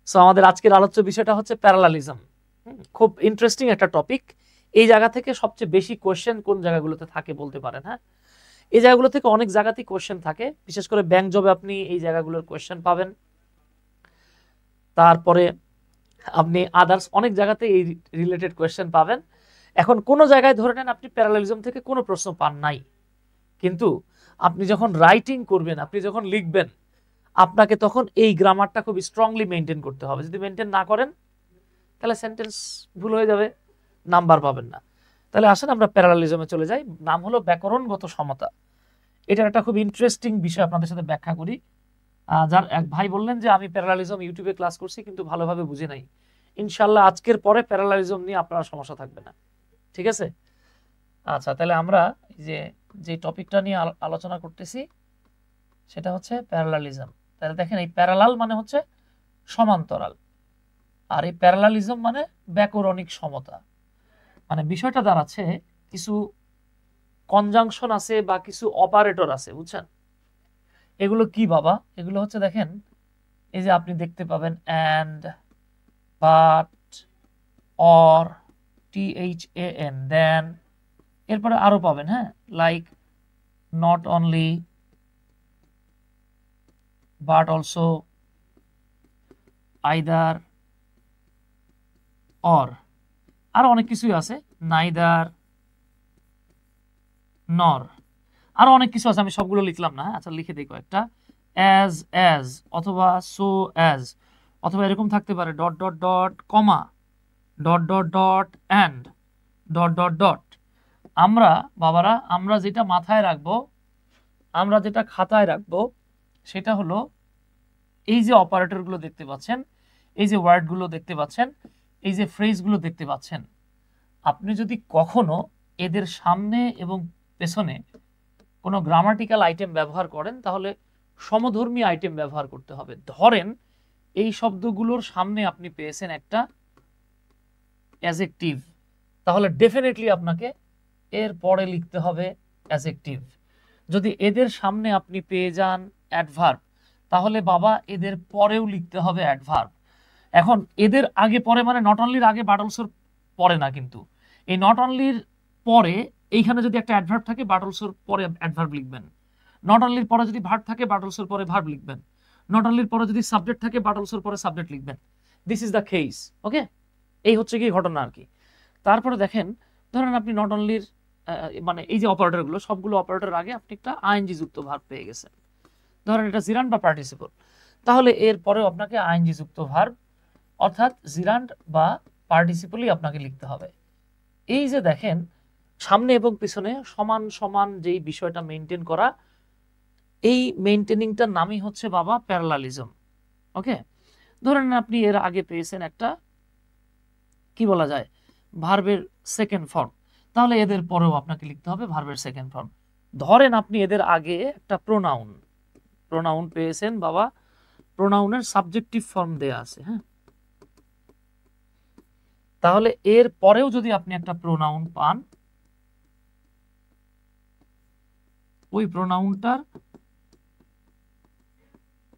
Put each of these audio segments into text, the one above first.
So আমাদের আজকের আলোচ্য বিষয়টা হচ্ছে প্যারালালিজম। খুব ইন্টারেস্টিং একটা টপিক। এই জায়গা থেকে সবচেয়ে বেশি কোয়েশ্চেন কোন জায়গাগুলোতে থাকে বলতে পারেন? হ্যাঁ, এই জায়গাগুলো থেকে অনেক জায়গাতেই কোয়েশ্চেন থাকে, বিশেষ করে ব্যাংক জবে আপনি এই জায়গাগুলোর কোয়েশ্চেন পাবেন। তারপরে আপনি আদার্স অনেক জায়গাতে এই রিলেটেড কোয়েশ্চেন পাবেন। এখন কোনো জায়গায় ধরে নেন আপনি প্যারালালিজম থেকে কোনো প্রশ্ন পান নাই, কিন্তু আপনি যখন রাইটিং করবেন, আপনি যখন লিখবেন, আপনাকে তখন এই গ্রামারটা খুব স্ট্রংলি মেনটেন করতে হবে। যদি মেনটেন না করেন তাহলে সেন্টেন্স ভুল হয়ে যাবে, নাম্বার পাবেন না। তাহলে আসেন আমরা প্যারালালিজমে চলে যাই। নাম হলো ব্যাকরণগত সমতা। এটার একটা খুব ইন্টারেস্টিং বিষয় আপনাদের সাথে ব্যাখ্যা করি। যার এক ভাই বললেন যে আমি প্যারালালিজম ইউটিউবে ক্লাস করছি কিন্তু ভালোভাবে বুঝি নাই। ইনশাল্লাহ আজকের পরে প্যারালালিজম নিয়ে আপনার সমস্যা থাকবে না, ঠিক আছে? আচ্ছা, তাহলে আমরা যে টপিকটা নিয়ে আলোচনা করতেছি সেটা হচ্ছে প্যারালালিজম। তাহলে দেখেন, এই প্যারালাল মানে হচ্ছে সমান্তরাল, আর এই প্যারালালিজম মানে ব্যাকরণিক সমতা। মানে বিষয়টা দাঁড়াচ্ছে কিছু কনজাংশন আছে বা কিছু অপারেটর আছে, বুঝছেন? এগুলো কি বাবা? এগুলো হচ্ছে দেখেন, এই যে আপনি দেখতে পাবেন অ্যান্ড, বাট, অর, THAN, দেন, এরপরে আরো পাবেন, হ্যাঁ, like not only, but also, either, or, আরো অনেক কিছুই আছে, নাইদার, নর, আরো অনেক কিছু আছে, আমি সবগুলো লিখলাম না। আচ্ছা, লিখে দিই কয়েকটা। অ্যাজ অথবা সো অ্যাজ, অথবা এরকম থাকতে পারে dot dot dot comma, dot dot dot and, dot dot dot. আমরা বাবারা, আমরা যেটা মাথায় রাখবো, আমরা যেটা খাতায় রাখবো, সেটা হলো এই যে অপারেটরগুলো দেখতে পাচ্ছেন, এই যে ওয়ার্ডগুলো দেখতে পাচ্ছেন, এই যে ফ্রেজগুলো দেখতে পাচ্ছেন, আপনি যদি কখনো এদের সামনে এবং পেছনে কোনো গ্রামাটিক্যাল আইটেম ব্যবহার করেন তাহলে সমধর্মী আইটেম ব্যবহার করতে হবে। ধরেন এই শব্দগুলোর সামনে আপনি পেয়েছেন একটা অ্যাজেক্টিভ, তাহলে ডেফিনেটলি আপনাকে এর পরে লিখতে হবে অ্যাজেক্টিভ। যদি এদের সামনে আপনি পেয়ে যান অ্যাডভার্ব, তাহলে বাবা এদের পরেও লিখতে হবে অ্যাডভার্ব। এখন এদের আগে পরে মানে নট অনলির আগে বাট অলসোর পরে না, কিন্তু এই নট অনলির পরে এইখানে যদি একটা অ্যাডভার্ব থাকে বাট অলসোর পরে অ্যাডভার্ব লিখবেন। নট অনলির পরে যদি ভার্ব থাকে বাট অলসোর পরে ভার্ব লিখবেন। নট অনলির পরে যদি সাবজেক্ট থাকে বাট অলসোর পরে সাবজেক্ট লিখবেন। This is the case. Okay, এই হচ্ছে কি ঘটনা আর কি। তারপরে দেখেন, ধরেন আপনি নট অনলির মানে এই যে অপারেটরগুলো, সবগুলো অপারেটর আগে আপনি একটা আইএনজি যুক্ত ভার্ব পেয়ে গেছেন। ধরেন এটা জিরান্ড বা পার্টিসিপল, তাহলে এর পরেও আপনাকে আইএনজি যুক্ত ভার্ব অর্থাৎ জিরান্ড বা পার্টিসিপলই আপনাকে লিখতে হবে। এই যে দেখেন, সামনে এবং পিছনে সমান সমান যেই বিষয়টা মেনটেন করা, এই মেনটেনিংটার নামই হচ্ছে বাবা প্যারালালিজম। ওকে, ধরেন আপনি এর আগে পেয়েছেন একটা কি বলা যায় ভার্বের সেকেন্ড ফর্ম, তাহলে এদের পরেও আপনাকে লিখতে হবে ভার্বের সেকেন্ড ফর্ম। ধরেন আপনি এদের আগে একটা প্রোনাউন পেয়েছেন বাবা, প্রোনাউনের সাবজেক্টিভ ফর্ম দেয়া আছে, হ্যাঁ, তাহলে এর পরেও যদি আপনি একটা প্রোনাউন পান, ওই প্রোনাউনটার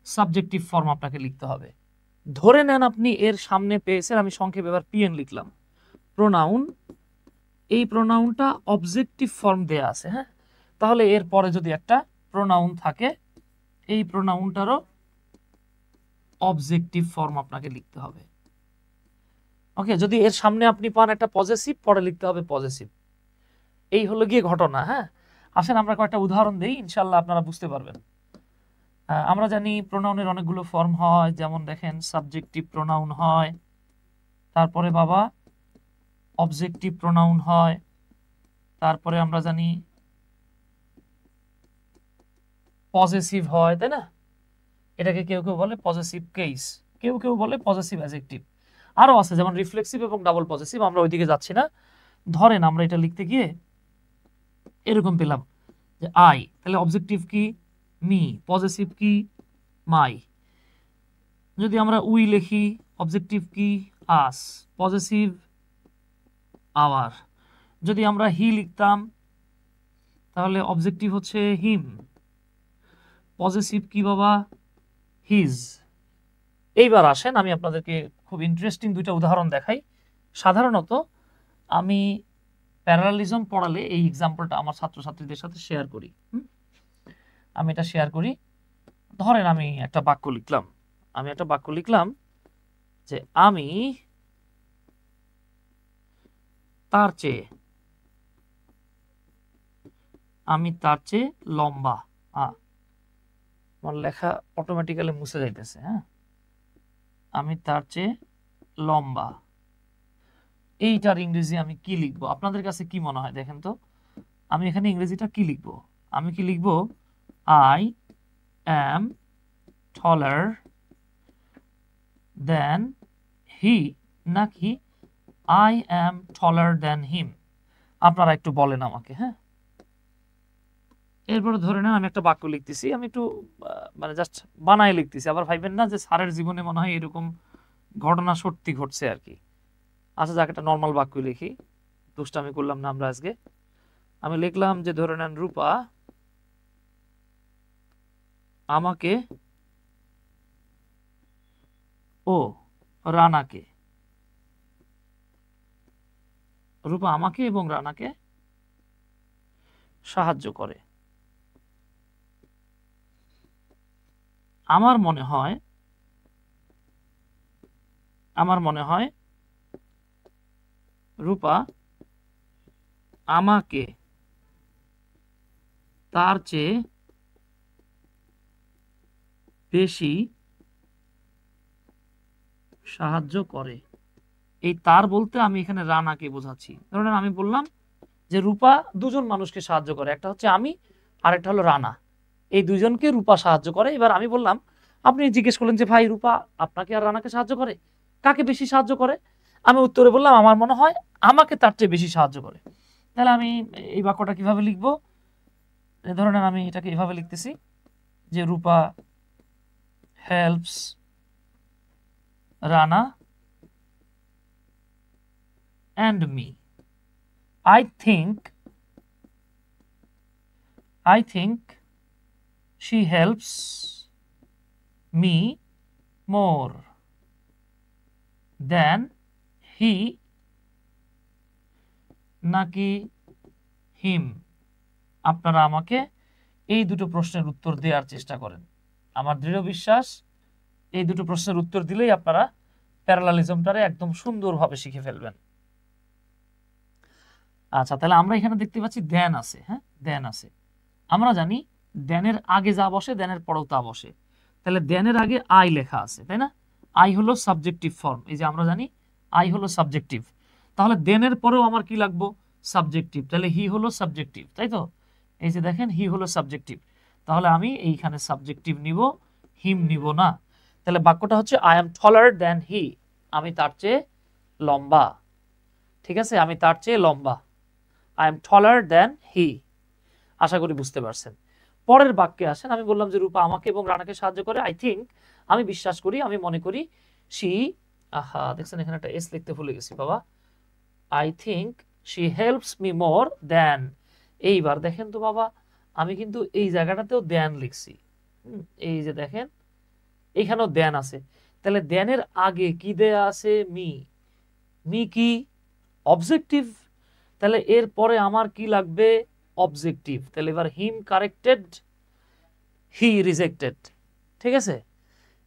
সাবজেক্টিভ ফর্ম আপনাকে লিখতে হবে। ধরে নেন আপনি এর সামনে পেয়েছেন, আমি সংক্ষেপে এবার পিএন লিখলাম, প্রোনাউন, এই প্রোনাউনটা অবজেক্টিভ ফর্ম দেয়া আছে, হ্যাঁ, তাহলে এর পরে যদি একটা প্রোনাউন থাকে, এই প্রোনাউনটারও অবজেক্টিভ ফর্ম আপনাকে লিখতে হবে। ওকে, যদি এর সামনে আপনি পান একটা পজেসিভ, পরে লিখতে হবে পজেসিভ। এই হলো গিয়ে ঘটনা। হ্যাঁ, আসেন আমরা কয়েকটা উদাহরণ দেই, ইনশাল্লাহ আপনারা বুঝতে পারবেন। আমরা জানি প্রোনাউনের অনেকগুলো ফর্ম হয়, যেমন দেখেন সাবজেক্টিভ প্রোনাউন হয়, তারপরে বাবা অবজেক্টিভ প্রোনাউন হয়, তারপরে আমরা জানি পজেসিভ হয়, তাই না? এটাকে কেউ কেউ বলে পজেসিভ কেস, কেউ কেউ বলে পজেসিভ অ্যাডজেক্টিভ, আরো আছে যেমন রিফ্লেক্সিভ এবং ডাবল পজেসিভ। আমরা ওইদিকে যাচ্ছি না। ধরেন আমরা এটা লিখতে গিয়ে এরকম পেলাম যে আই, তাহলে অবজেক্টিভ কি মি, পজেসিভ কি মাই। যদি আমরা উই লিখি, অবজেক্টিভ কি আস, পজেসিভ আওয়ার। যদি আমরা হি লিখতাম তাহলে অবজেক্টিভ হচ্ছে হিম, পজেসিভ কি বাবা হিজ। এইবার আসেন আমি আপনাদেরকে খুব ইন্টারেস্টিং দুইটা উদাহরণ দেখাই। সাধারণত আমি প্যারালালিজম পড়ালে এই এক্সাম্পলটা আমার ছাত্রছাত্রীদের সাথে শেয়ার করি। আমি এটা শেয়ার করি। ধরেন আমি একটা বাক্য লিখলাম যে আমি তার চেয়ে লম্বা। আমার লেখা অটোমেটিক্যালি মুছে যাইতেছে। হ্যাঁ, আমি তার চেয়ে লম্বা, এইটার ইংরেজি আমি কি লিখবো? আপনাদের কাছে কি মনে হয় দেখেন তো? আমি এখানে ইংরেজিটা কি লিখবো? আমি কি লিখবো? I am taller than he, নাকি I am taller than him? আপনারা একটু বলেন আমাকে। হ্যাঁ, এরপরে ধরে নেন আমি একটা বাক্য লিখতেছি, আমি একটু মানে জাস্ট বানায় লিখতেছি, আবার ভাইবেন না যে স্যারের জীবনে মনে হয় এরকম ঘটনা সত্যি ঘটছে আর কি। আচ্ছা, যাকে একটা নর্মাল বাক্য লিখি, দুষ্টামি করলাম না আমরা আজকে। আমি লিখলাম যে ধরে নেন রূপা আমাকে ও রানাকে, রূপা আমাকে এবং রানাকে সাহায্য করে। আমার মনে হয় রূপা আমাকে তার চেয়ে বেশি সাহায্য করে। এই তার বলতে আমি এখানে রানাকে বোঝাচ্ছি। ধরেন আমি বললাম যে রূপা দুজন মানুষকে সাহায্য করে, একটা হচ্ছে আমি আর একটা হলো রানা। এই দুজনকে রূপা সাহায্য করে। এবার আমি বললাম, আপনি জিজ্ঞেস করলেন যে ভাই রূপা আপনাকে আর রানাকে সাহায্য করে, কাকে বেশি সাহায্য করে? আমি উত্তরে বললাম আমার মনে হয় আমাকে তার চেয়ে বেশি সাহায্য করে। তাহলে আমি এই বাক্যটা কিভাবে লিখবো? ধরেন আমি এটাকে এভাবে লিখতেছি যে Rupa helps Rana and me. I think she helps me more than he, নাকি him? আপনারা আমাকে এই দুটো প্রশ্নের উত্তর দেওয়ার চেষ্টা করেন। আমার দৃঢ় বিশ্বাস এই দুটো প্রশ্নের উত্তর দিলেই আপনারা প্যারালালিজমটারে একদম সুন্দরভাবে শিখে ফেলবেন। আচ্ছা, তাহলে আমরা এখানে দেখতে পাচ্ছি দেন আছে। হ্যাঁ, দেন আছে। আমরা জানি দেনের আগে যা বসে দেনের পরেও তা বসে। তাহলে দেনের আগে আই লেখা আছে, তাই না? আই হলো সাবজেক্টিভ ফর্ম। এই যে আমরা জানি আই হলো সাবজেক্টিভ, তাহলে দেনের পরেও আমার কি লাগবো? সাবজেক্টিভ। তাহলে হি হলো সাবজেক্টিভ, তাই তো? এই যে দেখেন হি হলো সাবজেক্টিভ, তাহলে আমি এইখানে সাবজেক্টিভ নিব, হিম নিব না। তাহলে বাক্যটা হচ্ছে আই এম টলার দ্যান হি, আমি তার চেয়ে লম্বা। ঠিক আছে, আমি তার চেয়ে লম্বা, I am taller than he. আশা করি বুঝতে পারছেন। পরের বাক্যে আসেন, আমি বললাম যে রূপা আমাকে এবং রানাকে সাহায্য করে। আই থিঙ্ক, আমি বিশ্বাস করি, আমি মনে করি। শি, দেখছেন এখানে একটা এস লিখতে ভুলে গেছি বাবা। I think she helps me more than. এইবার দেখেন তো বাবা, আমি কিন্তু এই জায়গাটাতেও দ্যান লিখছি। এই যে দেখেন এখানেও দ্যান আছে। তাহলে দ্যানের আগে কি দেয়া আছে? মি। মি কি? অবজেক্টিভ। তাহলে এর পরে আমার কি লাগবে? অবজেক্টিভ। তাহলে এবার হিম কারেক্টেড, হি রিজেক্টেড। ঠিক আছে,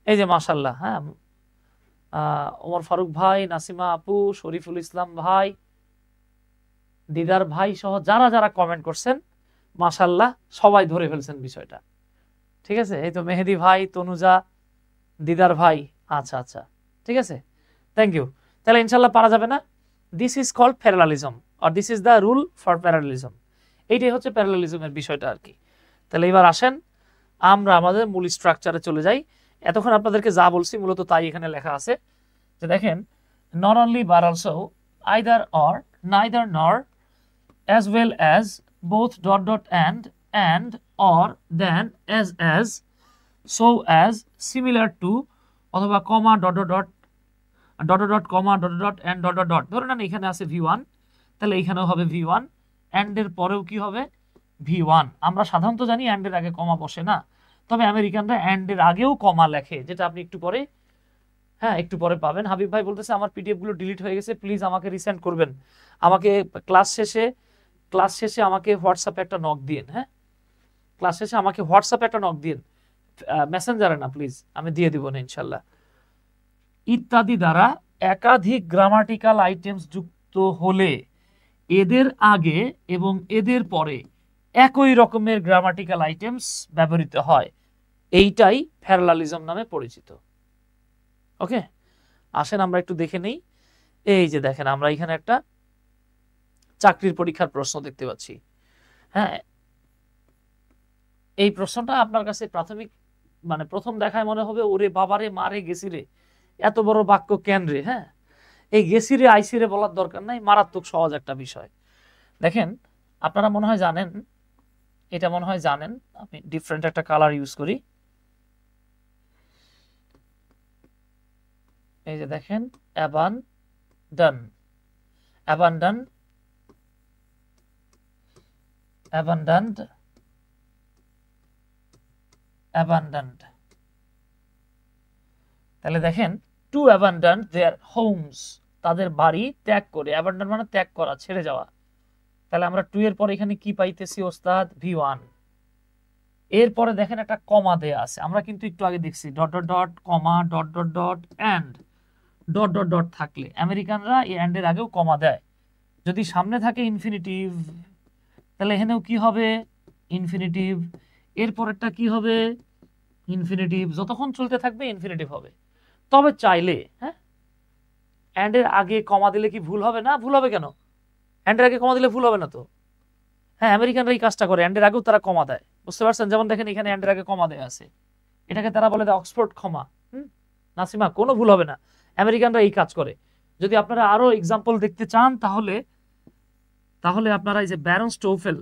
এই যে মাশাল্লাহ। হ্যাঁ, ওমর ফারুক ভাই, নাসিমা আপু, শরীফুল ইসলাম ভাই, দিদার ভাই সহ যারা যারা কমেন্ট করছেন মাশাল্লাহ সবাই ধরে ফেলছেন বিষয়টা। ঠিক আছে, এই তো মেহেদি ভাই, তনুজা, দিদার ভাই। আচ্ছা আচ্ছা, ঠিক আছে, থ্যাংক ইউ। তাহলে ইনশাল্লাহ পারা যাবে না। দিস ইজ কল্ড প্যারালালিজম, আর this is the rule for parallelism. এইটাই হচ্ছে প্যারালালিজমের বিষয়টা আর কি। তাহলে এবার আসেন আমরা আমাদের মূল স্ট্রাকচারে চলে যাই। এতক্ষণ আপনাদেরকে যা বলছি মূলত তাই এখানে লেখা আছে। যে দেখেন, not only but also, either or, neither নর, as well as, both dot dot and or, than, as, so as, similar to, অথবা comma dot dot dot dot dot comma dot dot and dot dot dot. ধরে নেন এখানে আছে v1, তাহলে এখানেও হবে v1, and এর পরেও কি হবে? v1। আমরা সাধারণত জানি এন্ড এর আগে কমা বসে না, তবে আমেরিকানরা এন্ড এর আগেও কমা লেখে, যেটা আপনি একটু পরে হ্যাঁ, একটু পরে পাবেন। হাবিব ভাই বলতেছে আমার পিডিএফ গুলো ডিলিট হয়ে গেছে, প্লিজ আমাকে রিসেন্ড করবেন। আমাকে ক্লাস শেষে আমাকে হোয়াটসঅ্যাপে একটা নক দিন। হ্যাঁ, ক্লাস শেষে আমাকে হোয়াটসঅ্যাপে একটা নক দিন, মেসেঞ্জারে না প্লিজ, আমি দিয়ে দিব না ইনশাল্লাহ। ইত্যাদি দ্বারা একাধিক গ্রামাটিক্যাল আইটেমস যুক্ত হলে এদের আগে এবং এদের পরে একই রকমের গ্রামাটিক্যাল আইটেমস ব্যবহৃত হয়, এইটাই প্যারালালিজম নামে পরিচিত। ওকে, আসেন আমরা একটু দেখে নেই। এই যে দেখেন, আমরা এখানে একটা চাকরির পরীক্ষার প্রশ্ন দেখতে পাচ্ছি। হ্যাঁ, এই প্রশ্নটা আপনার কাছে প্রাথমিক মানে প্রথম দেখায় মনে হবে ওরে বাবারে মারে গেছি রে, এত বড় বাক্য কেন রে। হ্যাঁ, এই গেছি রে আইসি রে বলার দরকার নাই, মারাত্মক সহজ একটা বিষয়। দেখেন, আপনারা মনে হয় জানেন, এটা মনে হয় জানেন, আমি ডিফারেন্ট একটা কালার ইউজ করি। এই যে দেখেন, অ্যাবান্ডন, অ্যাবান্ডন, অ্যাবান্ডন্ড, অ্যাবান্ডন্ড। তাহলে দেখেন, টু অ্যাবান্ডন দেয়ার হোমস, তাদের বাড়ি ত্যাগ করে, অ্যাবান্ডন মানে ত্যাগ করা, ছেড়ে যাওয়া। তাহলে আমরা টু এর পর এখানে কি পাইতেছি ওস্তাদ? V1। এরপরে দেখেন একটা কমা দেয়া আছে, আমরা কিন্তু একটু আগে দেখছি dot dot dot comma dot dot dot and dot dot dot থাকলে আমেরিকানরা এই এন্ড এর আগেও কমা দেয়। যদি সামনে থাকে ইনফিনিটিভ, তাহলে এখানেও কি হবে? ইনফিনিটিভ। এরপরেরটা কি হবে? ইনফিনিটিভ। যতক্ষণ চলতে থাকবে ইনফিনিটিভ হবে। তবে চাইলে, হ্যাঁ, এন্ড এর আগে কমা দিলে কি ভুল হবে? না, ভুল হবে কেন? এন্ড এর আগে কমা দিলে ভুল হবে না তো। হ্যাঁ, আমেরিকানরা এই কাজটা করে, এন্ড এর আগেও তারা কমা দেয়, বুঝতে পারছেন? যেমন দেখেন এখানে এন্ড এর আগে কমা দেয়া আছে, এটাকে তারা বলে দেয় অক্সফোর্ড কমা। নাসিমা, কোনো ভুল হবে না, আমেরিকানরা এই কাজ করে। যদি আপনারা আরো এক্সাম্পল দেখতে চান তাহলে আপনারা এই যে ব্যারন স্টোফেল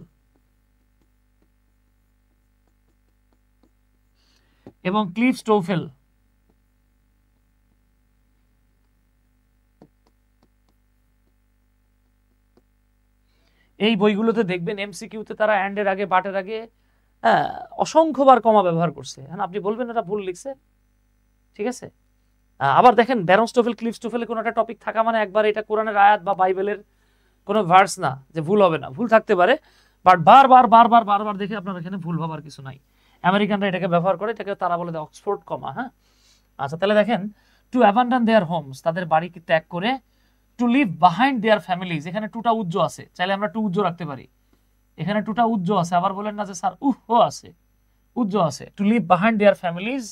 এবং ক্লিফ স্টোফেল, এই বইগুলোতে দেখবেন এমসিকিউতে তারা এন্ড এর আগে বাটের আগে অসংখ্যবার কমা ব্যবহার করছে। হ্যাঁ, আপনি বলবেন এটা ভুল লিখছে, ঠিক আছে? আবার দেখেন ব্যারন স্টোফেল, ক্লিফ স্টোফেলে কোনো একটা টপিক থাকা মানে একবার এটা কোরআনের আয়াত বা বাইবেলের কোনো ভার্স না যে ভুল হবে না, ভুল থাকতে পারে, বাট বারবার দেখে আপনার এখানে ভুল ভাবার কিছু নাই। আমেরিকানরা এটাকে ব্যবহার করে, এটাকে তারা বলে দেয় অক্সফোর্ড কমা। হ্যাঁ, আচ্ছা, তাহলে দেখেন, টু অ্যাবান্ডন দেয়ার হোমস, তাদের বাড়িকে ত্যাগ করে, to leave behind their families, এখানে টুটা উজ্জ আছে, চাইলে আমরা টু উজ্জ রাখতে পারি, এখানে টুটা উজ্জ আছে, আবার বলেন না যে স্যার উহ আছে, উজ্জ আছে। To leave behind their families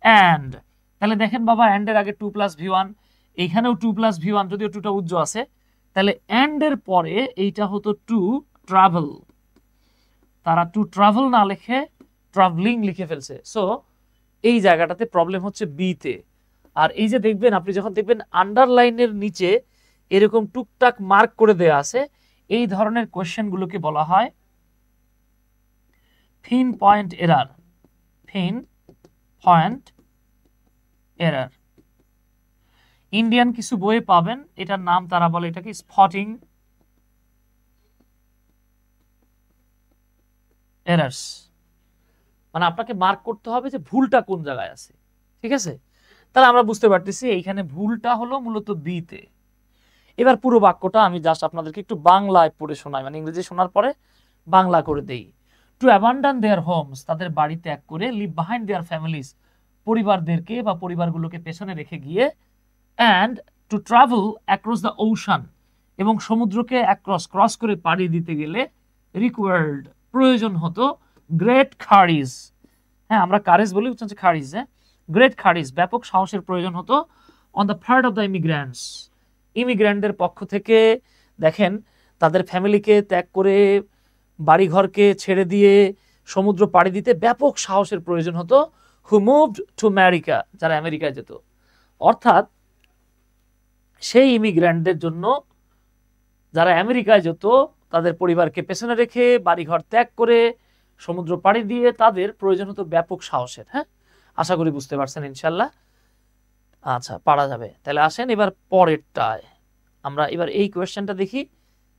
and, তাহলে দেখেন বাবা, অ্যান্ড এর আগে 2 + V1, এইখানেও 2 + V1, যদিও টুটা উজ্জ আছে, তাহলে অ্যান্ড এর পরে এইটা হতো টু ট্রাভেল, তারা টু ট্রাভেল না লিখে ট্রাভেলিং লিখে ফেলছে। সো এই জায়গাটাতে প্রবলেম হচ্ছে বি তে। আর এই যে দেখবেন, আপনি যখন দেখবেন আন্ডারলাইনের নিচে এরকম টুকটাক মার্ক করে দেয়া আছে, এই ধরনের কোয়েশ্চেনগুলোকে বলা হয় ফিন পয়েন্ট এরার। ফিন পয়েন্ট এরার। ইন্ডিয়ান কিছু বইয়ে পাবেন, এটার নাম তারা বলে এটাকে স্পটিং এরার্স, মানে আপনাকে মার্ক করতে হবে যে ভুলটা কোন জায়গায় আছে, ঠিক আছে? তাহলে আমরা বুঝতে পারতেছি এইখানে ভুলটা হলো মূলত বি তে। এবার পুরো বাক্যটা আমি জাস্ট আপনাদেরকে একটু বাংলায় পড়ে শোনাই, মানে ইংরেজি শোনার পরে বাংলা করে দেই। টু অ্যাবান্ডন দেয়ার হোমস, তাদের বাড়ি ত্যাগ করে, লিভ বিহাইন্ড দেয়ার ফ্যামিলিজ, পরিবারদেরকে বা পরিবারগুলোকে পেছনে রেখে গিয়ে, and to travel across the ocean, এবং সমুদ্রকে ক্রস করে পাড়ি দিতে গেলে, রিকোয়ার্ড, প্রয়োজন হতো, গ্রেট কারেজ, হ্যাঁ আমরা কারেজ বলি, হচ্ছে খারিজ, হ্যাঁ, গ্রেট কারেজ, ব্যাপক সাহসের প্রয়োজন হতো, on the part of the immigrants, ইমিগ্রান্টদের পক্ষ থেকে। দেখেন, তাদের ফ্যামিলিকে ত্যাগ করে, বাড়িঘরকে ছেড়ে দিয়ে সমুদ্র পাড়ি দিতে ব্যাপক সাহসের প্রয়োজন হতো, হু মুভড টু আমেরিকা, যারা আমেরিকায় যেত। অর্থাৎ সেই ইমিগ্রান্টদের জন্য যারা আমেরিকায় যেত, তাদের পরিবারকে পেছনে রেখে বাড়িঘর ত্যাগ করে সমুদ্র পাড়ি দিয়ে, তাদের প্রয়োজন হতো ব্যাপক সাহসের। হ্যাঁ, আশা করি বুঝতে পারছেন ইনশাল্লাহ। আচ্ছা, পারা যাবে। তাহলে আসেন এবার পরেরটায় আমরা এবার এই কোয়েশ্চেনটা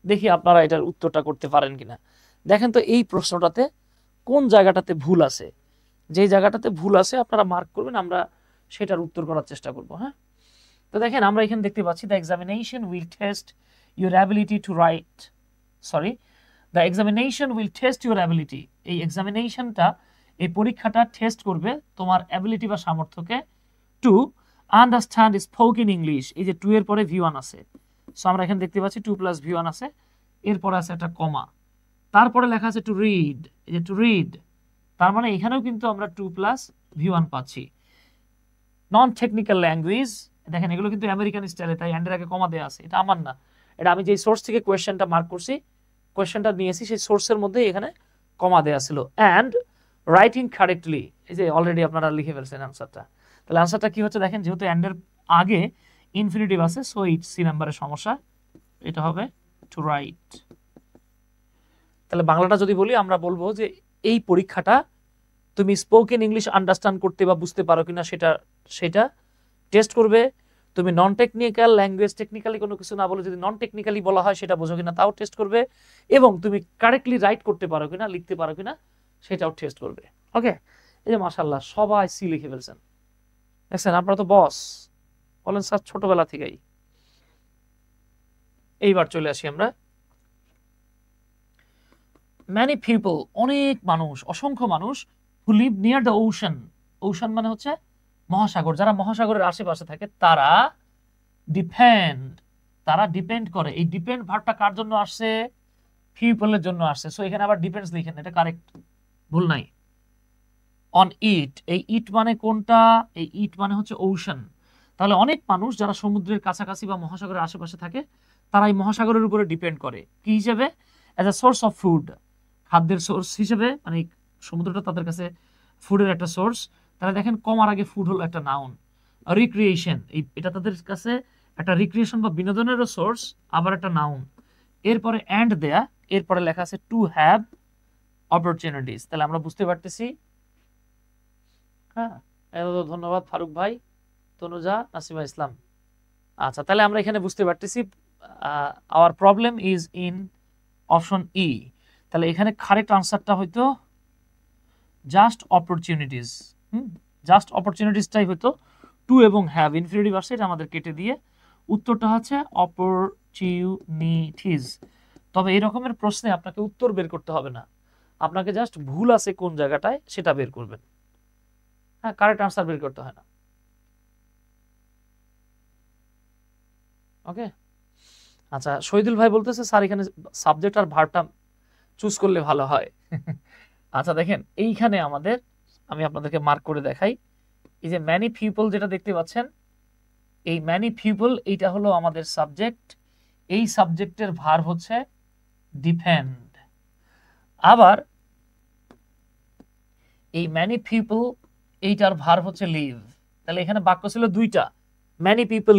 দেখি আপনারা এটার উত্তরটা করতে পারেন কিনা। দেখেন তো এই প্রশ্নটাতে কোন জায়গাটাতে ভুল আছে, যে জায়গাটাতে ভুল আছে আপনারা মার্ক করবেন, আমরা সেটার উত্তর করার চেষ্টা করব। হ্যাঁ, তো দেখেন আমরা এখানে দেখতে পাচ্ছি the examination will test your ability to right, sorry, the examination will test your ability. এই এক্সামিনেশনটা, এই পরীক্ষাটা টেস্ট করবে তোমার অ্যাবিলিটি বা সামর্থ্যকে টু আন্ডারস্ট্যান্ড স্পোকেন ইংলিশ। এই যে টু এর পরে V1 আছে, সো আমরা এখানে দেখতে পাচ্ছি 2 + V1 আছে, এরপরে আছে একটা কমা, তারপরে লেখা আছে টু রিড। এই যে টু রিড, তার মানে এখানেও কিন্তু আমরা 2 + V1 পাচ্ছি। নন টেকনিক্যাল ল্যাঙ্গুয়েজ, দেখেন এগুলো কিন্তু আমেরিকান স্টাইলে, তাই এন্ডের আগে কমা দেওয়া আছে। এটা আমার না, এটা আমি যেই সোর্স থেকে কোয়েশ্চেনটা মার্ক করছি, কোয়েশ্চেনটা নিয়েছি, সেই সোর্সের মধ্যে এখানে কমা দেওয়া ছিল। অ্যান্ড রাইটিং কারেক্টলি, এই যে অলরেডি আপনারা লিখে ফেলছেন অ্যান্সারটা। তাহলে অ্যান্সারটা কি হচ্ছে দেখেন, যেহেতু এন্ডের আগে ইনফিনিটিভ আছে, সো এই সি নাম্বারের সমস্যা, এটা হবে টু রাইট। তাহলে বাংলাটা যদি বলি, আমরা বলবো যে এই পরীক্ষাটা তুমি স্পোকেন ইংলিশ আন্ডারস্ট্যান্ড করতে বা বুঝতে পারো কিনা সেটা টেস্ট করবে। তুমি নন টেকনিক্যাল ল্যাঙ্গুয়েজ, টেকনিক্যালি কোনো কিছু না বলে যদি নন টেকনিক্যালি বলা হয় সেটা বোঝো কিনা তাও টেস্ট করবে, এবং তুমি কারেক্টলি রাইট করতে পারো কিনা, লিখতে পারো কিনা সেটাও টেস্ট করবে। ওকে, এই যে মাশাআল্লাহ সবাই সি লিখে ফেলছেন, দেখছেন আপনারা তো বস বলেন স্যার ছোটবেলা থেকেই। এইবার চলে আসি আমরা, many people, অনেক মানুষ, অসংখ্য মানুষ, who live near the ocean, ocean মানে হচ্ছে মহাসাগর, যারা মহাসাগরের আশেপাশে থাকে তারা ডিপেন্ড করে। এই ডিপেন্ড ভার্বটা কার জন্য আসছে? পিপলের জন্য আসছে। সো এখানে আবার ডিপেন্ডস লিখেন, এটা কারেক্ট, ভুল নাই। অন ইট, এই ইট মানে কোনটা? এই ইট মানে হচ্ছে ওশান। তাহলে অনেক মানুষ যারা সমুদ্রের কাছাকাছি বা মহাসাগরের আশেপাশে থাকে, তারা এই মহাসাগরের উপরে ডিপেন্ড করে কি হিসেবে? As a source of food, খাদ্যের সোর্স হিসেবে, মানে সমুদ্রটা তাদের কাছে ফুডের একটা সোর্স। তাহলে দেখেন কমার আগে ফুড হলো একটা নাউন। রিক্রিয়েশন, এটা তাদের কাছে একটা রিক্রিয়েশন বা বিনোদনেরও সোর্স, আবার একটা নাউন। এরপরে অ্যান্ড দেয়া, এরপরে লেখা আছে টু হ্যাভ অপরচুনিটিস। তাহলে আমরা বুঝতে পারতেছি। হ্যাঁ, ধন্যবাদ ফারুক ভাই, তনুজা, নাসিমা ইসলাম। আচ্ছা, তাহলে আমরা এখানে বুঝতে পারতেছি our problem is in option E. তাহলে এখানে কারেক্ট আনসারটা হয়তো জাস্ট অপরচুনিটিস। জাস্ট অপরচুনিটিসটাই হয়তো টু এবং হ্যাভ ইনফিনিটিভ আসছে, এটা আমাদের কেটে দিয়ে উত্তরটা হচ্ছে অপরচুনিটিস। তবে এই রকমের প্রশ্নে আপনাকে উত্তর বের করতে হবে না, আপনাকে জাস্ট ভুল আছে কোন জায়গাটায় সেটা বের করবেন। হ্যাঁ, কারেক্ট আনসার বের করতে হয় না। ওকে, আচ্ছা, শহীদুল ভাই বলতেছে স্যার এখানে সাবজেক্ট আর ভার্বটা চুজ করলে ভালো হয়। আচ্ছা দেখেন, এইখানে আমাদের, আমি আপনাদেরকে মার্ক করে দেখাই, এই যে ম্যানি পিপল যেটা দেখতে পাচ্ছেন, এই ম্যানি পিপল এইটা হলো আমাদের সাবজেক্ট, এই সাবজেক্টের ভার্ব হচ্ছে ডিপেন্ড। আবার এই ম্যানি পিপল এইটার ভার্ব হচ্ছে লিভ। তাহলে এখানে বাক্য ছিল দুইটা, many people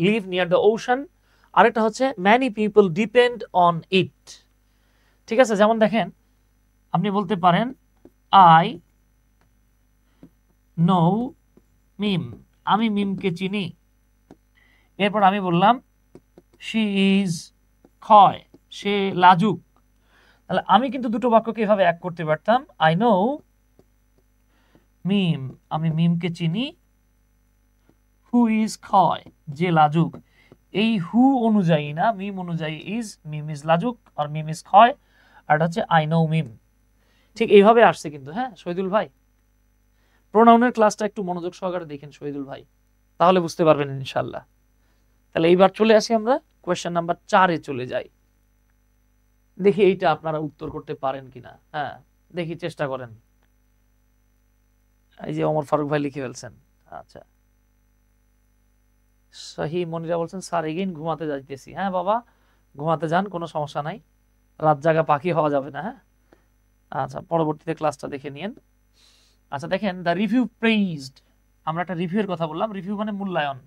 live near the ocean, আরেকটা হচ্ছে many people depend on it. ঠিক আছে, যেমন দেখেন আপনি বলতে পারেন আই নো মিম, আমি মিমকে চিনি। এরপর আমি বললাম শি ইজ ক্ষয়, সে লাজুক। তাহলে আমি কিন্তু দুটো বাক্যকে এভাবে এক করতে পারতাম, আই নো মিম, আমি মিমকে চিনি, হু ইজ ক্ষয়, যে লাজুক। এই হু অনুযায়ী না, মিম অনুযায়ী ইজ, মিম ইজ লাজুক আর মিম ইজ ক্ষয়, আর এটা হচ্ছে আই নো মিম। ঠিক এইভাবে আসছে কিন্তু। হ্যাঁ শহীদুল ভাই, প্রোনাউনের ক্লাসটা একটু মনোযোগ সহকারে দেখেন শহীদুল ভাই, তাহলে বুঝতে পারবেন ইনশাল্লাহ। তাহলে এইবার চলে আসি আমরা কোয়েশ্চেন নাম্বার 4-এ চলে যাই। দেখি এইটা আপনারা উত্তর করতে পারেন কিনা। হ্যাঁ দেখি, চেষ্টা করেন। এই যে ওমর ফারুক ভাই লিখে ফেলছেন। আচ্ছা, সহি মনিরা বলছেন স্যার এগেইন ঘুমাতে যাইতেছি। হ্যাঁ বাবা, ঘুমাতে যান, কোনো সমস্যা নাই, রাত জাগা পাখি হওয়া যাবে না। হ্যাঁ, আচ্ছা, পরবর্তীতে ক্লাসটা দেখে নিন। আচ্ছা দেখেন, দ্য রিভিউ প্রেইজড, আমরা একটা রিভিউয়ের কথা বললাম। রিভিউ মানে মূল্যায়ন।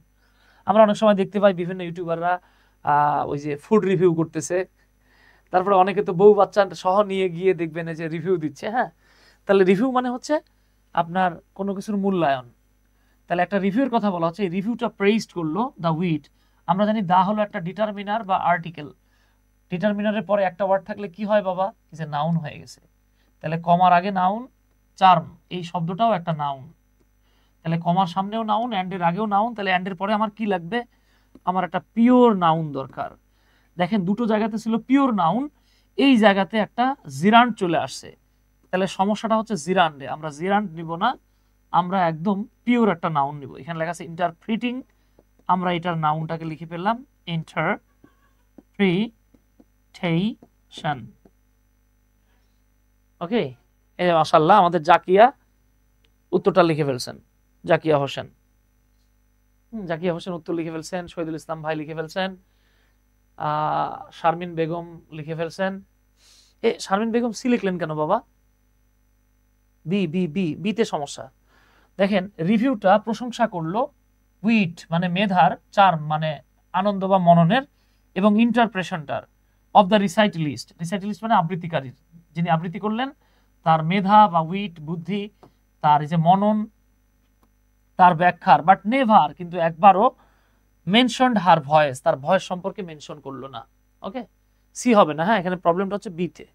আমরা অনেক সময় দেখতে পাই বিভিন্ন ইউটিউবাররা ওই যে ফুড রিভিউ করতেছে, তারপরে অনেকে তো বউ বাচ্চা সহ নিয়ে গিয়ে দেখবেন যে রিভিউ দিচ্ছে। হ্যাঁ, তাহলে রিভিউ মানে হচ্ছে আপনার কোনো কিছুর মূল্যায়ন। তাহলে একটা রিভিউর কথা বলা হচ্ছে, এই রিভিউটা প্রেইজড করলো দ্য উইট। আমরা জানি দা হলো একটা ডিটারমিনার বা আর্টিকেল, ডিটারমিনারের পরে একটা ওয়ার্ড থাকলে কি হয় বাবা? যে নাউন হয়ে গেছে। তাহলে কমার আগে নাউন, চার্ম এই শব্দটাও একটা নাউন। তাহলে কমার সামনেও নাউন, অ্যান্ডের আগেও নাউন, তাহলে অ্যান্ডের পরে আমার কি লাগবে? আমার একটা পিওর নাউন দরকার। দেখেন দুটো জায়গাতে ছিল পিওর নাউন, এই জায়গাতে একটা জিরান্ড চলে আসছে। তাহলে সমস্যাটা হচ্ছে জিরান্ডে, আমরা জিরান্ড নিব না, আমরা একদম পিওর একটা নাউন নিব। এখানে লেখা আছে ইন্টারপ্রিটিং, আমরা এটার নাউনটাকে লিখে ফেললাম ইন্টারপ্রিটেশন। ওকে, এই মাশাআল্লাহ আমাদের জাকিয়া উত্তরটা লিখে ফেলছেন, জাকিয়া হোসেন। জাকিয়া হোসেন উত্তর লিখে ফেলছেন, শহীদুল ইসলাম ভাই লিখে ফেলছেন, শারমিন বেগম লিখে ফেলছেন। শারমিন বেগম সি লিখলেন কেন বাবা? বি বি বি বিতে সমস্যা। দেখেন রিভিউটা প্রশংসা করলো, উইট মানে মেধার, চার্ম মানে আনন্দ বা মননের, এবং ইন্টারপ্রেশনটার অফ দ্য রিসাইটালিস্ট। রিসাইটালিস্ট মানে আবৃত্তিকারীর, যিনি আবৃত্তি করলেন তার মেধা বা উইট বুদ্ধি, তার এই যে মনন, তার ব্যাখ্যার, বাট নেভার কিন্তু একবারও মেনশনড হার ভয়েস, তার ভয়েস সম্পর্কে মেনশন করলো না। ওকে, সি হবে না। হ্যাঁ, এখানে প্রবলেমটা হচ্ছে বিতে।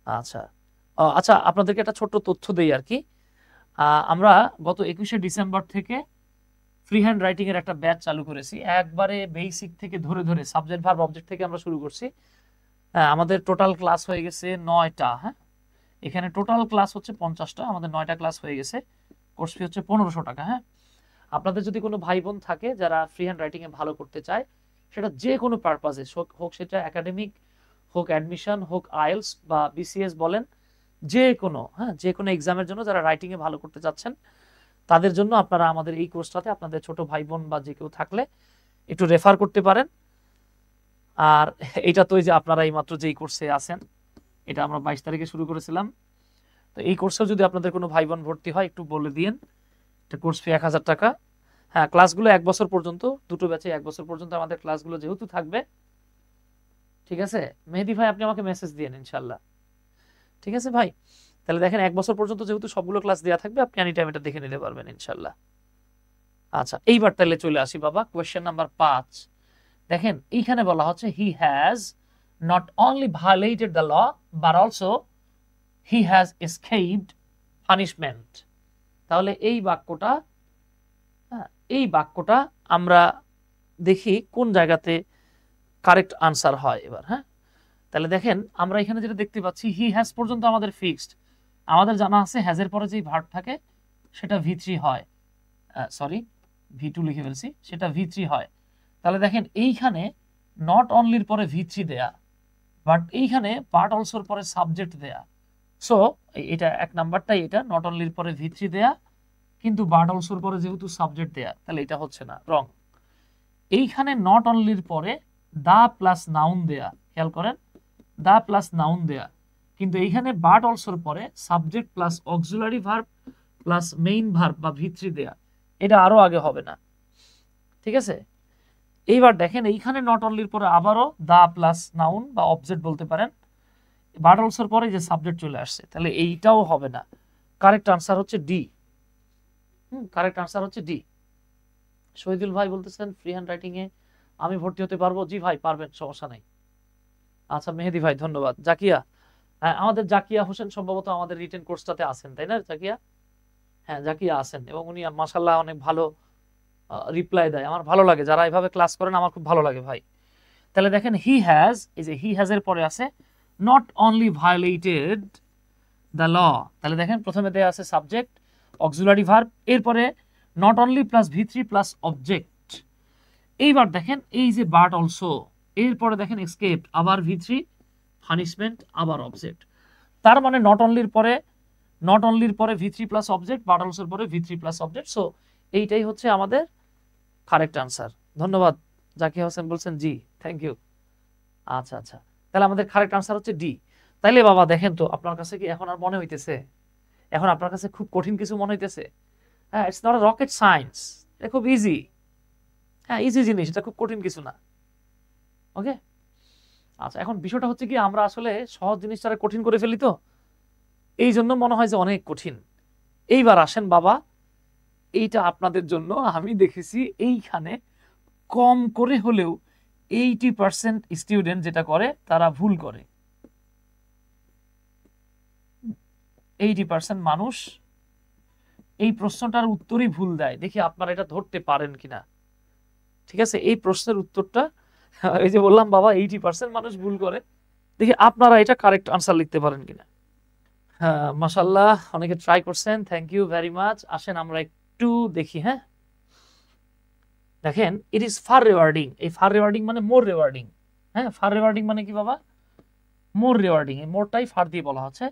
আচ্ছা আচ্ছা, আপনাদেরকে একটা ছোট্ট তথ্য দেই আর কি। আমরা গত 21শে ডিসেম্বর থেকে ফ্রি হ্যান্ড রাইটিং এর একটা ব্যাচ চালু করেছি, একবারে বেসিক থেকে ধরে ধরে সাবজেক্ট ভার্ব অবজেক্ট থেকে আমরা শুরু করছি। আমাদের টোটাল ক্লাস হয়ে গেছে 9টা। হ্যাঁ, এখানে টোটাল ক্লাস হচ্ছে 50টা, আমাদের 9টা ক্লাস হয়ে গেছে। কোর্স ফি হচ্ছে 1500 টাকা। হ্যাঁ, আপনাদের যদি কোনো ভাই বোন থাকে যারা ফ্রি হ্যান্ড রাইটিং এ ভালো করতে চায়, সেটা যে কোনো পারপাসে হোক, সেটা একাডেমিক হোক, অ্যাডমিশন হোক, আইএলস বা বিসিএস বলেন, যে কোনো যে কোনো এক্সামের জন্য যারা রাইটিং এ ভালো করতে চাচ্ছেন, তাদের জন্য আপনারা আমাদের এই কোর্সটাতে আপনাদের ছোট ভাই বোন বা যে কেউ থাকলে একটু রেফার করতে পারেন। আর এটা তো যে আপনারা এই মাত্র যেই কোর্সে আছেন, এটা আমরা 22 তারিখে শুরু করেছিলাম, তো এই কোর্সেও যদি আপনাদের কোনো ভাই বোন ভর্তি হয় একটু বলে দিন। এটা কোর্স ফি 1000 টাকা। হ্যাঁ, ক্লাসগুলো 1 বছর পর্যন্ত, দুটো ব্যাচে 1 বছর পর্যন্ত আমাদের ক্লাসগুলো যেহেতু থাকবে। ঠিক আছে মেহেদি ভাই, আপনি আমাকে মেসেজ দিয়েন ইনশাল্লাহ। ঠিক আছে ভাই, তাহলে দেখেন 1 বছর পর্যন্ত যেহেতু সবগুলো ক্লাস দেওয়া থাকবে, আপনি এনি টাইম এটা দেখে নিতে পারবেন ইনশাল্লাহ। আচ্ছা, এইবার তাহলে চলে আসি বাবা কোয়েশ্চেন নাম্বার 5। দেখেন এইখানে বলা হচ্ছে he has not only violated the law but also he has escaped punishment. তাহলে এই বাক্যটা আমরা দেখি কোন জায়গাতে কারেক্ট আনসার হয় এবার। হ্যাঁ, তাহলে দেখেন আমরা এখানে যেটা দেখতে পাচ্ছি, হি হ্যাজ পর্যন্ত আমাদের ফিক্সড, আমাদের জানা আছে হ্যাজের পরে যেই ভার্ব থাকে সেটা V3 হয়, সরি V2 লিখে ফেলছি, সেটা V3 হয়। তাহলে দেখেন এইখানে নট অনলির পরে V3 দেয়া, বাট এইখানে বাট অলসোর পরে সাবজেক্ট দেয়া। সো এটা 1 নাম্বারটাই, এটা নট অনলির পরে V3 দেয়া কিন্তু বাট অলসোর পরে যেহেতু সাবজেক্ট দেয়া, তাহলে এটা হচ্ছে না, রং। এইখানে নট অনলির পরে দা প্লাস নাউন দেয়া, খেয়াল করেন, দা প্লাস নাউন দেয়া, কিন্তু এইখানে বাট অলসোর পরে subject plus auxiliary verb plus main verb বা V3 দেয়া, এটা আরো আগে হবে না। ঠিক আছে, এইবার দেখেন এইখানে নট অনলির পরে আবারও দা প্লাস নাউন বা অবজেক্ট বলতে পারেন, বাট অলসোর পরে যে সাবজেক্ট চলে আসছে, তাহলে এইটাও হবে না। কারেক্ট আনসার হচ্ছে ডি। কারেক্ট আনসার হচ্ছে ডি। শহীদুল ভাই বলতেছেন ফ্রি হ্যান্ড রাইটিং এ আমি ভর্তি হতে পারবো? জি ভাই পারবেন, সমস্যা নাই। আচ্ছা মেহেদি ভাই ধন্যবাদ। জাকিয়া, হ্যাঁ আমাদের জাকিয়া হোসেন সম্ভবত আমাদের রিটেন কোর্সটাতে আছেন, তাই না জাকিয়া? হ্যাঁ জাকিয়া আছেন, এবং উনি মাশাআল্লাহ অনেক ভালো রিপ্লাই দেয়, আমার ভালো লাগে, যারা এইভাবে ক্লাস করেন আমার খুব ভালো লাগে ভাই। তাহলে দেখেন হি হ্যাজ, এই যে হি হ্যাজ এর পরে আছে not only violated the law, তাহলে দেখেন প্রথমে দেয়া আছে সাবজেক্ট অক্সিলারি ভার্ব, এরপরে not only plus V3 plus object. এইবার দেখেন এই যে বাট অলসো, এরপরে দেখেন এসকেপ, আবার V3 পানিশমেন্ট, আবার অবজেক্ট। তার মানে নট অনলির পরে V3 প্লাস অবজেক্ট, বাট অলসোর পরে V3 প্লাস অবজেক্ট। সো এইটাই হচ্ছে আমাদের কারেক্ট আনসার। ধন্যবাদ জাকির হোসেন বলছেন জি, থ্যাংক ইউ। আচ্ছা আচ্ছা, তাহলে আমাদের কারেক্ট আনসার হচ্ছে ডি। তাইলে বাবা দেখেন তো আপনার কাছে কি এখন আর মনে হইতেছে, এখন আপনার কাছে খুব কঠিন কিছু মনে হইতেছে? হ্যাঁ, it's not a rocket science, এটা খুব ইজি। হ্যাঁ, ইজি জিনিস, এটা খুব কঠিন কিছু না। ওকে, আচ্ছা এখন বিষয়টা হচ্ছে কি, আমরা আসলে সহজ জিনিসটারে কঠিন করে ফেলি, তো এই জন্য মনে হয় যে অনেক কঠিন। এইবার আসেন বাবা, এইটা আপনাদের জন্য আমি দেখেছি এইখানে কম করে হলেও 80% স্টুডেন্ট যেটা করে তারা ভুল করে। 80% মানুষ এই প্রশ্নটার উত্তরই ভুল দেয়, দেখি আপনারা এটা ধরতে পারেন কিনা। ঠিক আছে, এই প্রশ্নের উত্তরটা, এই যে বললাম বাবা 80% মানুষ ভুল করে, দেখি আপনারা এটা কারেক্ট আনসার লিখতে পারেন কিনা। হ্যাঁ মাশাআল্লাহ, অনেকে ট্রাই করছেন, থ্যাংক ইউ ভেরি মাচ। আসেন আমরা একটু দেখি। হ্যাঁ দেখেন, ইট ইজ ফার রিওয়ার্ডিং। এই ফার রিওয়ার্ডিং মানে মোর রিওয়ার্ডিং। হ্যাঁ, ফার রিওয়ার্ডিং মানে কি বাবা? মোর রিওয়ার্ডিং। এই মোরটাই ফার দিয়ে বলা হচ্ছে,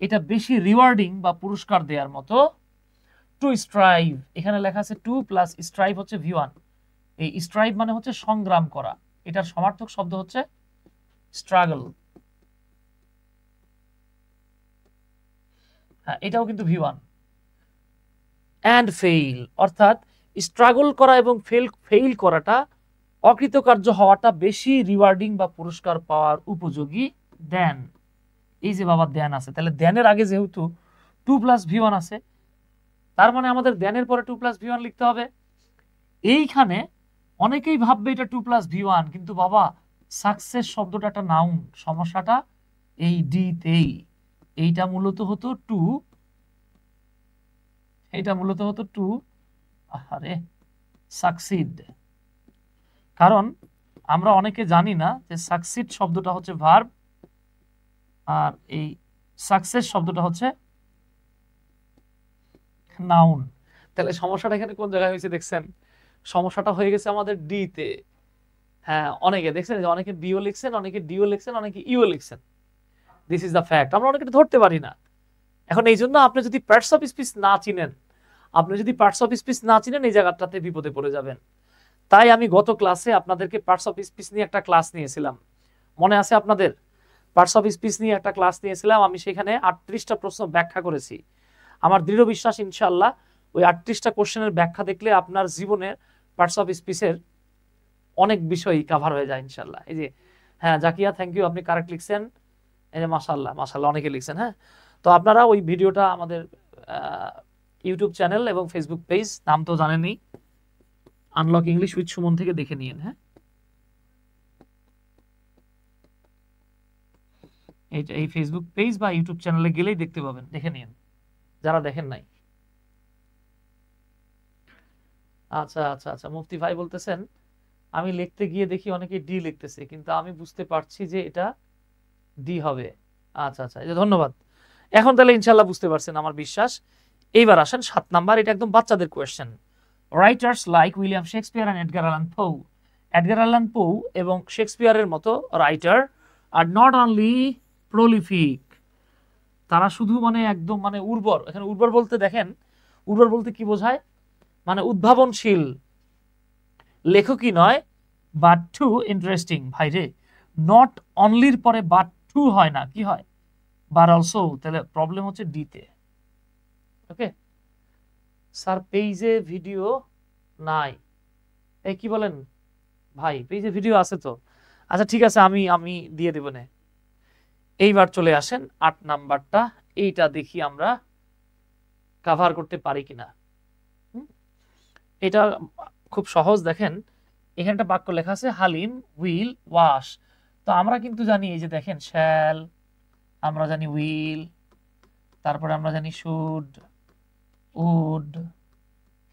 এটা বেশি রিওয়ার্ডিং বা পুরস্কার দেওয়ার মতো। টু স্ট্রাইভ, এখানে লেখা আছে টু প্লাস স্ট্রাইভ হচ্ছে V1। এই স্ট্রাইভ মানে হচ্ছে সংগ্রাম করা, এটার সমার্থক শব্দ হচ্ছে স্ট্রাগল। হ্যাঁ, এটাও কিন্তু V1। অ্যান্ড ফেইল, অর্থাৎ স্ট্রাগল করা এবং ফেইল করাটা, অকৃতকার্য হওয়াটা বেশি রিওয়ার্ডিং বা পুরস্কার পাওয়ার উপযোগী দেন। এই যে বাবা দেন আছে, তাহলে দেনের আগে যেহেতু 2 প্লাস V1 আছে, তার মানে আমাদের দেনের পরে 2 প্লাস V1 লিখতে হবে। এইখানে অনেকেই ভাববে এটা 2 প্লাস V1, কিন্তু বাবা সাকসেস শব্দটা একটা নাউন, সমস্যাটা এই ডি তেই। এইটা মূলত হতো 2, এটা মূলত হতো 2, আরে সাকসিড। কারণ আমরা অনেকে জানি না যে সাকসিড শব্দটা হচ্ছে ভার্ব, আর এই সাকসেস শব্দটা হচ্ছে নাউন। তাহলে সমস্যাটা এখানে কোন জায়গায় হয়েছে দেখছেন? সমস্যাটা হয়ে গেছে আমাদের ডি তে। হ্যাঁ, অনেকে দেখছেন যে অনেকে বিও লিখছেন, অনেকে ডিও লিখছেন, অনেকে ইও লিখছেন। This is the fact. আমরা অনেকে ধরতে পারি না। এখন এই জন্য আপনি যদি পার্টস অফ স্পিচ না চিনেন, এই জায়গাটাতে বিপদে পড়ে যাবেন। তাই আমি গত ক্লাসে আপনাদেরকে পার্টস অফ স্পিচ নিয়ে একটা ক্লাস নিয়েছিলাম, মনে আছে আপনাদের? পার্টস অফ স্পিচ নিয়ে একটা ক্লাস নিয়েছিলাম, আমি সেখানে 38টা প্রশ্ন ব্যাখ্যা করেছি। আমার দৃঢ় বিশ্বাস ইনশাআল্লাহ ওই 38টা কোশ্চেনের ব্যাখ্যা দেখলে আপনার জীবনে পার্টস অফ স্পিচের অনেক বিষয় কভার হয়ে যায় ইনশাআল্লাহ। এই যে হ্যাঁ জাকিয়া, থ্যাংক ইউ, আপনি কারেক্ট লিখছেন। এই যে মাশাআল্লাহ মাশাআল্লাহ, অনেকে লিখছেন। হ্যাঁ, তো আপনারা ওই ভিডিওটা আমাদের ইউটিউব চ্যানেল এবং ফেসবুক পেজ, নাম তো জানেনই, আনলক ইংলিশ উইথ সুমন থেকে দেখে নিন। হ্যাঁ, এই ফেসবুক পেজ বা ইউটিউব চ্যানেলে গেলেই দেখতে পাবেন, দেখে নিন যারা দেখেন নাই। আচ্ছা আচ্ছা আচ্ছা, মুফতি ভাই বলতেছেন আমি লিখতে গিয়ে দেখি অনেকে ডি লিখতেছে, কিন্তু আমি বুঝতে পারছি যে এটা ডি হবে। আচ্ছা আচ্ছা, এই যে ধন্যবাদ। এখন তাহলে ইনশাআল্লাহ বুঝতে পারছেন আমার বিশ্বাস। এইবার আসেন 7 নাম্বার, এটা একদম বাচ্চাদের question. Writers like William Shakespeare and Edgar Allan Poe. Edgar Allan Poe এবং শেক্সপিয়ারের মতো writer are not only prolific, তারা শুধু মানে একদম মানে উর্বর। এখানে উর্বর বলতে দেখেন, উর্বর বলতে কি বোঝায়? মানে উদ্ভাবনশীল লেখকই নয়, বাট টু ইন্টারেস্টিং। ভাইরে, নট অনলির পরে বাট টু হয় না, কি হয়? But also. তাহলে প্রবলেম হচ্ছে ডিতে। ওকে স্যার, পেজে ভিডিও নাই, এই কি বলেন ভাই? পেজে ভিডিও আছে তো। আচ্ছা ঠিক আছে, আমি দিয়ে দেব না। এইবার চলে আসেন 8 নাম্বারটা, এইটা দেখি আমরা কভার করতে পারি কিনা। এটা খুব সহজ। দেখেন এখানে একটা বাক্য লেখা আছে, হালিম উইল ওয়াশ। তো আমরা কিন্তু জানি, এই যে দেখেন শ্যাল, আমরা জানি উইল, তারপরে আমরা জানি should, would,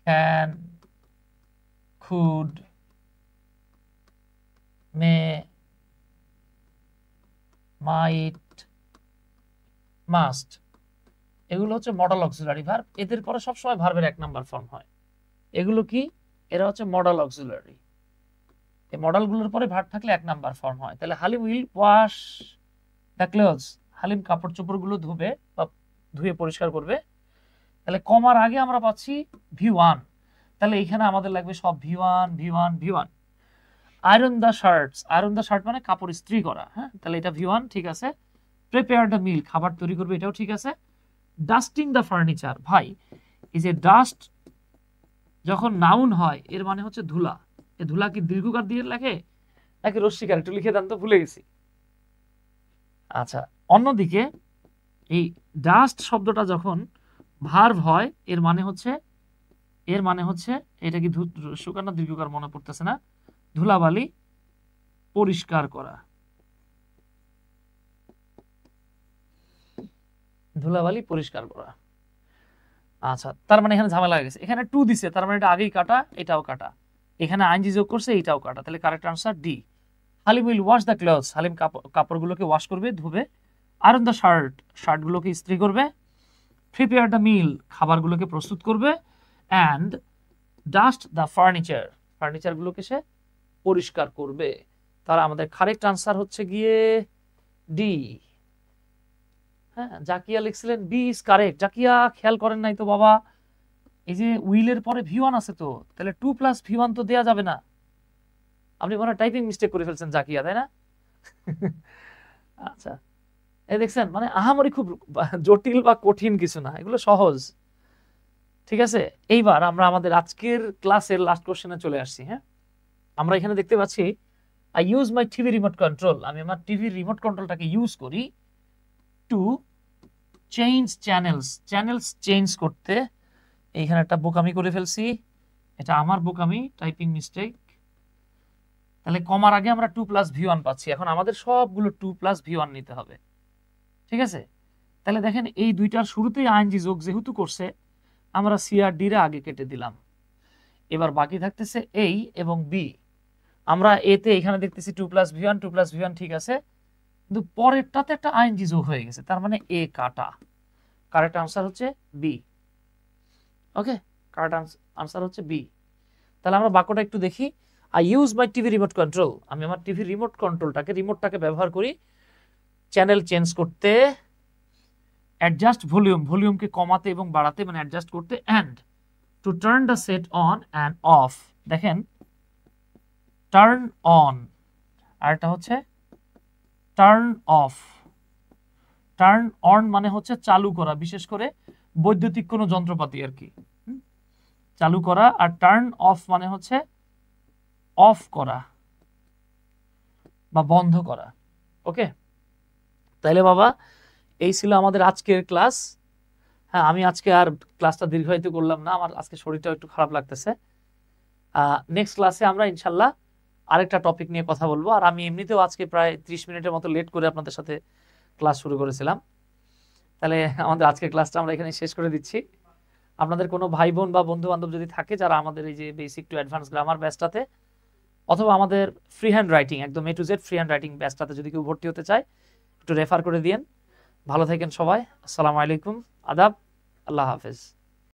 can, could, may, might, must. এগুলো হচ্ছে মডেল অক্সিলারি ভার্ব। এদের পরে সবসময় ভার্বের 1 নাম্বার ফর্ম হয়। এগুলো কি? এরা হচ্ছে মডেল অক্সিলারি। এই মডেলগুলোর পরে ভার্ব থাকলে 1 নাম্বার ফর্ম হয়। তাহলে Halim will wash the clothes, Halim কাপড় চোপড়গুলো ধুবে বা ধুয়ে পরিষ্কার করবে। তাহলে কমার আগে আমরা পাচ্ছি V1, তাহলে এখানে আমাদের লাগবে সব V1 V1 V1। Iron the shirts, iron the shirt মানে কাপড় ইস্ত্রি করা। হ্যাঁ, তাহলে এটা V1, ঠিক আছে। প্রিপেয়ার দ্য মিল, খাবার তৈরি করবে, এটাও ঠিক আছে। ডাস্টিং দ্য ফার্নিচার, ভাই এই যে ডাস্ট যখন নাউন হয় এর মানে হচ্ছে ধুলা। এই ধুলা কি দীর্ঘকার দিয়ে লেখে নাকি রস্যিকার? একটু লিখে দেন তো, ভুলে গেছি। আচ্ছা, অন্যদিকে এই ডাস্ট শব্দটা যখন ভার্ব হয় এর মানে হচ্ছে এটা কি রস্যকার না দীর্ঘকার মনে পড়তেছে না, ধুলাবালি পরিষ্কার করা, ধুলাবালি পরিষ্কার করা। আচ্ছা, তার মানে এখানে ঝামেলা হয়ে গেছে, এখানে টু দিছে, তার মানে এটা আগেই কাটা, এটাও কাটা, এখানে আইনজি যোগ করছে, এটাও কাটা, তাহলে correct answer D. Halim will wash the clothes, Halim কাপড়গুলোকে ওয়াশ করবে, ধুবে। আয়রন দ্য শার্ট, শার্টগুলোকে ইস্ত্রি করবে। প্রিপেয়ার দ্য মিল, খাবারগুলোকে প্রস্তুত করবে। অ্যান্ড ডাস্ট দ্য ফার্নিচার, ফার্নিচারগুলোকে সে পরিষ্কার করবে। তাহলে আমাদের কারেক্ট আনসার হচ্ছে গিয়ে ডি। হ্যাঁ, জাকিয়া লিখছিলেন বি ইজ কারেক্ট। জাকিয়া খেয়াল করেন নাই তো বাবা, এই যে উইলের পরে ভি1 আছে, তো তাহলে 2 + ভি1 তো দেয়া যাবে না। আপনি মনে হয় টাইপিং মিস্টেক করে ফেলছেন জাকিয়া, তাই না? আচ্ছা, এই দেখছেন, মানে আহামরি খুব জটিল বা কঠিন কিছু না, এগুলো সহজ। ঠিক আছে, এইবার আমরা আমাদের আজকের ক্লাসের লাস্ট কোশ্চেনে চলে আসছি। হ্যাঁ, আমরা এখানে দেখতে পাচ্ছি I use my TV remote control, আমি আমার টিভির রিমোট কন্ট্রোলটাকে ইউজ করি to change channels, channels change করতে। এইখানে একটা বোকামি করে ফেলছি, এটা আমার বোকামি, টাইপিং মিস্টেক। তাহলে কমার আগে আমরা 2 + ভি1 পাচ্ছি, এখন আমাদের সবগুলো 2 + ভি1 নিতে হবে। ঠিক আছে, তাহলে দেখেন এই দুইটার শুরুতেই আইএনজি যোগ যেহেতু করছে, আমরা সি আর ডি রে আগে কেটে দিলাম। এবার বাকি থাকতেছে এই এবং বি। আমরা এতে এখানে দেখতেছি 2 + ভি1, 2 + ভি1 ঠিক আছে, কিন্তু পরেরটাতে একটা আইএনজি যোগ হয়ে গেছে, তার মানে এ কাটা। কারেক্ট আনসার হচ্ছে বি। ওকে, কারেক্ট আনসার হচ্ছে বি। তাহলে আমরা বাক্যটা একটু দেখি। I use my TV remote control, আমি আমার টিভি রিমোটটাকে ব্যবহার করি চ্যানেল চেঞ্জ করতে। অ্যাডজাস্ট ভলিউম, ভলিউমকে কমাতে এবং বাড়াতে, মানে অ্যাডজাস্ট করতে। And to turn the set on and of, দেখেন টার্ন অন, আর এটা হচ্ছে টার্ন অফ। টার্ন অন মানে হচ্ছে চালু করা, বিশেষ করে বৈদ্যুতিক কোনো যন্ত্রপাতি আর কি চালু করা, আর টার্ন অফ মানে হচ্ছে অফ করা বা বন্ধ করা। ওকে, তাইলে বাবা এই ছিল আমাদের আজকের ক্লাস। হ্যাঁ, আমি আজকে আর ক্লাসটা দীর্ঘায়িত করলাম না, আমার আজকে শরীরটাও একটু খারাপ লাগতেছে। নেক্সট ক্লাসে আমরা ইনশাল্লাহ আরেকটা টপিক নিয়ে কথা বলবো। আর আমি এমনিতেও আজকে প্রায় 30 মিনিটের মতো লেট করে আপনাদের সাথে ক্লাস শুরু করেছিলাম। তাহলে আমাদের আজকের ক্লাসটা আমরা এখানে শেষ করে দিচ্ছি। আপনাদের কোনো ভাই বোন বা বন্ধু বান্ধব যদি থাকে যারা আমাদের এই যে বেসিক টু অ্যাডভান্স গ্রামার ব্যাচটাতে, অথবা আমাদের ফ্রি হ্যান্ড রাইটিং, একদম A to Z free hand writing ব্যাচটাতে যদি কেউ ভর্তি হতে চায়, একটু রেফার করে দিয়েন। ভালো থাকেন সবাই, আসসালামু আলাইকুম, আদাব, আল্লাহ হাফেজ।